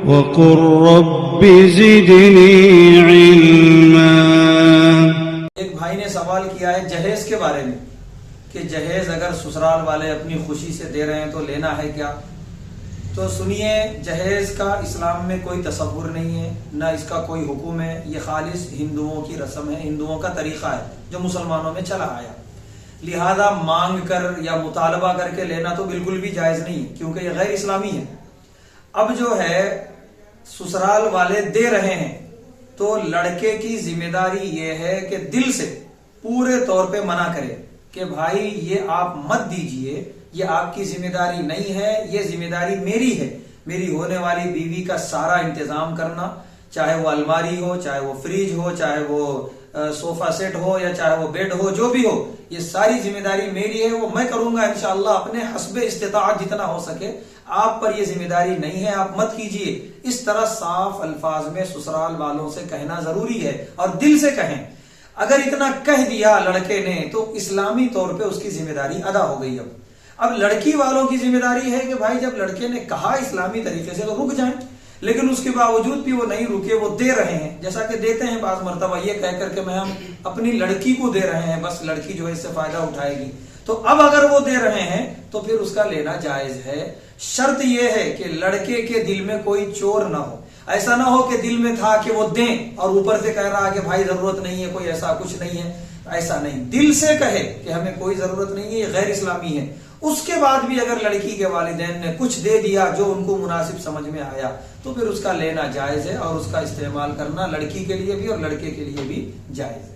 وقل رب زدنی علما۔ ایک بھائی نے سوال کیا ہے جہیز کے بارے میں کہ جہیز اگر سسرال والے اپنی خوشی سے دے رہے ہیں تو لینا ہے کیا؟ تو سنیے، جہیز کا اسلام میں کوئی تصور نہیں ہے، نہ اس کا کوئی حکم ہے، یہ خالص ہندوؤں کی رسم ہے، ہندوؤں کا طریقہ ہے جو مسلمانوں میں چلا آیا، لہذا مانگ کر یا مطالبہ کر کے لینا تو بالکل بھی جائز نہیں ہے کیونکہ یہ غیر اسلامی ہے۔ اب جو ہے سسرال والے دے رہے ہیں تو لڑکے کی ذمہ داری یہ ہے کہ دل سے پورے طور پہ منع کرے کہ بھائی یہ آپ مت دیجئے، یہ آپ کی ذمہ داری نہیں ہے، یہ ذمہ داری میری ہے، میری ہونے والی بیوی کا سارا انتظام کرنا، چاہے وہ الماری ہو، چاہے وہ فریج ہو، چاہے وہ صوفہ سیٹ ہو یا چاہے وہ بیڈ ہو، جو بھی ہو، یہ ساری ذمہ داری میری ہے، وہ میں کروں گا انشاءاللہ اپنے حسب استطاعت جتنا ہو سکے، آپ پر یہ ذمہ داری نہیں ہے، آپ مت کیجئے۔ اس طرح صاف الفاظ میں سسرال والوں سے کہنا ضروری ہے اور دل سے کہیں۔ اگر اتنا کہہ دیا لڑکے نے تو اسلامی طور پہ اس کی ذمہ داری ادا ہو گئی۔ اب لڑکی والوں کی ذمہ داری ہے کہ بھائی جب لڑکے نے کہا اسلامی طریقے سے تو رک جائیں، لیکن اس کے باوجود بھی وہ نہیں رکے، وہ دے رہے ہیں، جیسا کہ دیتے ہیں بعض مرتبہ یہ کہہ کر کے میں ہم اپنی لڑکی کو دے رہے ہیں، بس لڑکی جو ہے اس سے فائدہ اٹھائے گی، تو اب اگر وہ دے رہے ہیں تو پھر اس کا لینا جائز ہے۔ شرط یہ ہے کہ لڑکے کے دل میں کوئی چور نہ ہو، ایسا نہ ہو کہ دل میں تھا کہ وہ دیں اور اوپر سے کہہ رہا کہ بھائی ضرورت نہیں ہے، کوئی ایسا کچھ نہیں ہے، ایسا نہیں، دل سے کہے کہ ہمیں کوئی ضرورت نہیں ہے، یہ غیر اسلامی ہے۔ اس کے بعد بھی اگر لڑکی کے والدین نے کچھ دے دیا جو ان کو مناسب سمجھ میں آیا تو پھر اس کا لینا جائز ہے اور اس کا استعمال کرنا لڑکی کے لیے بھی اور لڑکے کے لیے بھی جائز ہے۔